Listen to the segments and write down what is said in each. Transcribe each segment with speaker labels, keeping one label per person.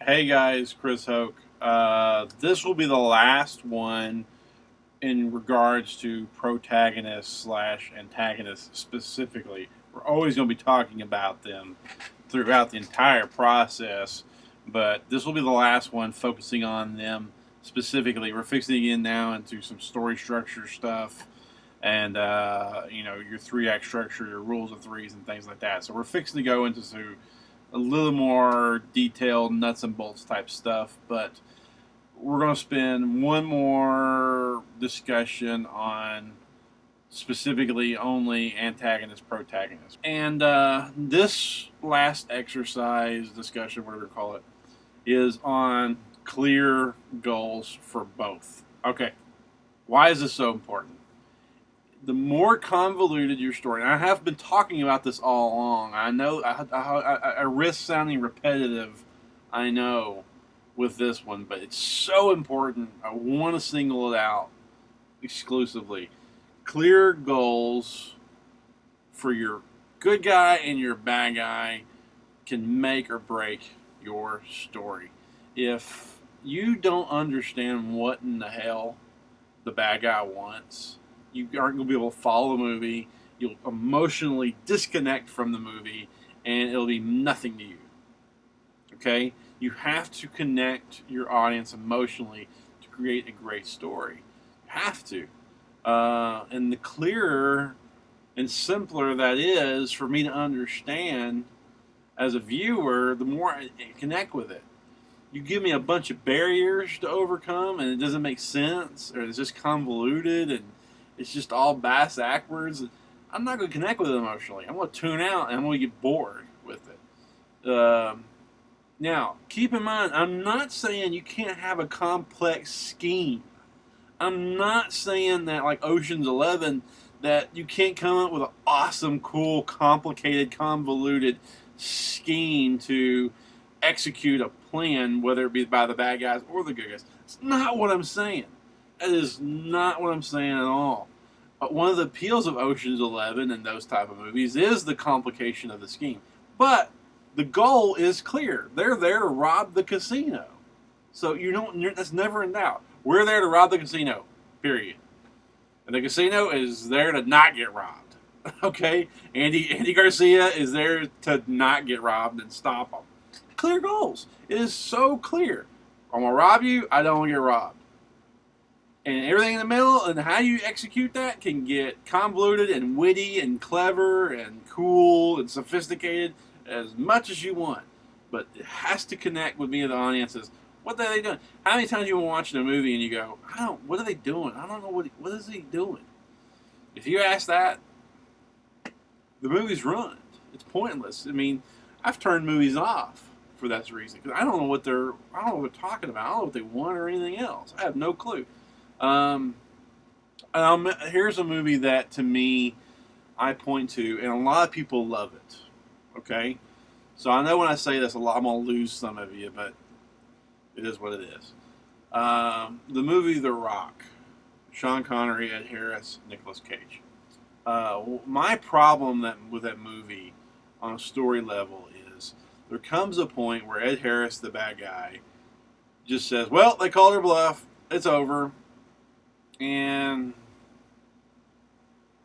Speaker 1: Hey guys, Chris Hoke. This will be the last one in regards to protagonists slash antagonists specifically. We're always going to be talking about them throughout the entire process, but this will be the last one focusing on them specifically. We're fixing to get in now into some story structure stuff and your three act structure, your rules of threes, and things like that. So we're fixing to go into a little more detailed nuts and bolts type stuff, but we're going to spend one more discussion on specifically only antagonist protagonist. And this last exercise discussion, whatever you call it, is on clear goals for both. Okay, why is this so important? The more convoluted your story, and I have been talking about this all along. I know I risk sounding repetitive, I know, with this one, but it's so important. I want to single it out exclusively. Clear goals for your good guy and your bad guy can make or break your story. If you don't understand what in the hell the bad guy wants, you aren't going to be able to follow the movie. You'll emotionally disconnect from the movie, and it'll be nothing to you. Okay? You have to connect your audience emotionally to create a great story. You have to. And the clearer and simpler that is for me to understand as a viewer, the more I connect with it. You give me a bunch of barriers to overcome and it doesn't make sense, or it's just convoluted and it's just all bass backwards, I'm not going to connect with it emotionally. I'm going to tune out and I'm going to get bored with it. Now, keep in mind, I'm not saying you can't have a complex scheme. I'm not saying that, like Ocean's 11, that you can't come up with an awesome, cool, complicated, convoluted scheme to execute a plan, whether it be by the bad guys or the good guys. It's not what I'm saying. That is not what I'm saying at all. But one of the appeals of Ocean's 11 and those type of movies is the complication of the scheme. But the goal is clear. They're there to rob the casino. So that's never in doubt. We're there to rob the casino, period. And the casino is there to not get robbed. Okay? Andy Garcia is there to not get robbed and stop them. Clear goals. It is so clear. I'm going to rob you, I don't want to get robbed. And everything in the middle and how you execute that can get convoluted and witty and clever and cool and sophisticated as much as you want. But it has to connect with me and the audiences. What are they doing? How many times you watch a movie and you go, what are they doing? I don't know what is he doing? If you ask that, the movie's ruined. It's pointless. I mean, I've turned movies off for that reason because I don't know what they're talking about. I don't know what they want or anything else. I have no clue. Here's a movie that to me I point to, and a lot of people love it. Okay, so I know when I say this, a lot I'm gonna lose some of you, but it is what it is. The movie The Rock, Sean Connery, Ed Harris, Nicolas Cage. My problem with that movie on a story level is there comes a point where Ed Harris, the bad guy, just says, "Well, they called her bluff. It's over," and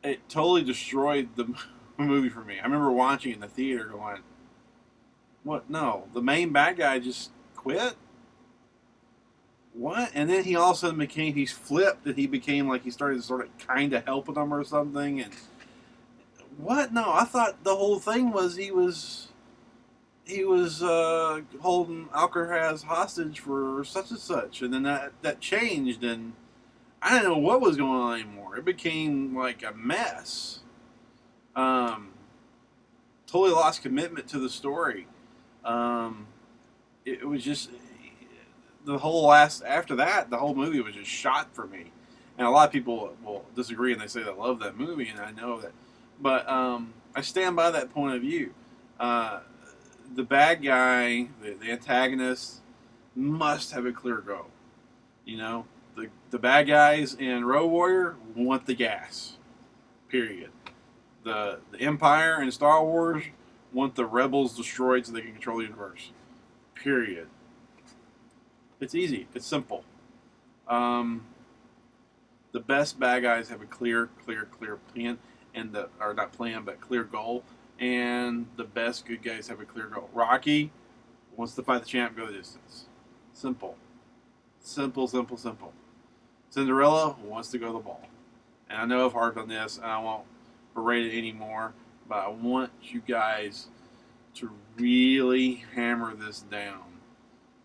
Speaker 1: it totally destroyed the movie for me. I remember watching it in the theater, going, "What? No, the main bad guy just quit." What? And then he all of a sudden he's flipped and he became like he started sort of kind of helping them or something. And what? No, I thought the whole thing was he was holding Alcatraz hostage for such and such, and then that changed, and I didn't know what was going on anymore. It became like a mess. Totally lost commitment to the story. It was just the whole after that, the whole movie was just shot for me. And a lot of people will disagree and they say they love that movie, and I know that. But I stand by that point of view. The bad guy, the antagonist, must have a clear goal. You know, the bad guys in Road Warrior want the gas. Period. The Empire in Star Wars want the rebels destroyed so they can control the universe. Period. It's easy. It's simple. Um, the best bad guys have a clear plan, and or not plan, but clear goal. And the best good guys have a clear goal. Rocky wants to fight the champ, go the distance. Simple, simple. Cinderella wants to go the ball. And I know I've harped on this, and I won't berate it anymore, but I want you guys to really hammer this down,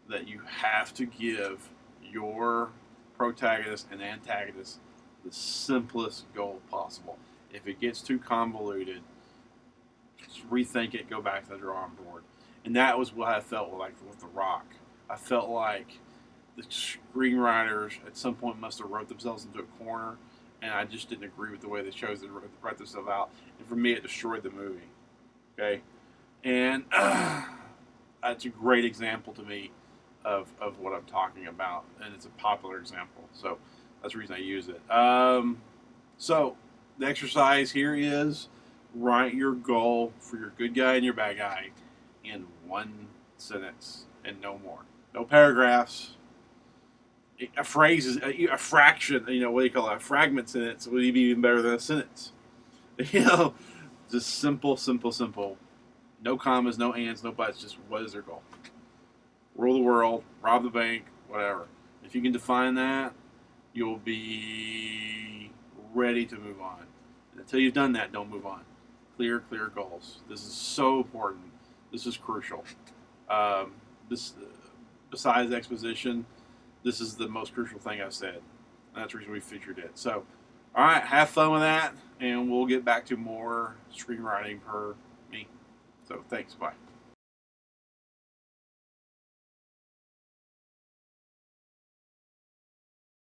Speaker 1: that you have to give your protagonist and antagonist the simplest goal possible. If it gets too convoluted, just rethink it, go back to the drawing board. And that was what I felt like with The Rock. I felt like the screenwriters at some point must have wrote themselves into a corner, and I just didn't agree with the way they chose to write themselves out. And for me, it destroyed the movie. Okay, and that's a great example to me of what I'm talking about, and it's a popular example. So that's the reason I use it. So the exercise here is write your goal for your good guy and your bad guy in one sentence and no more. No paragraphs. A phrase is a fraction. You know, what do you call it? A fragment sentence would be even better than a sentence. You know, just simple. No commas, no ands, no buts. Just what is their goal? Rule the world, rob the bank, whatever. If you can define that, you'll be ready to move on. And until you've done that, don't move on. Clear goals. This is so important. This is crucial. This, besides exposition, this is the most crucial thing I've said. That's the reason we featured it. So, all right, have fun with that, and we'll get back to more screenwriting per me. So, thanks. Bye.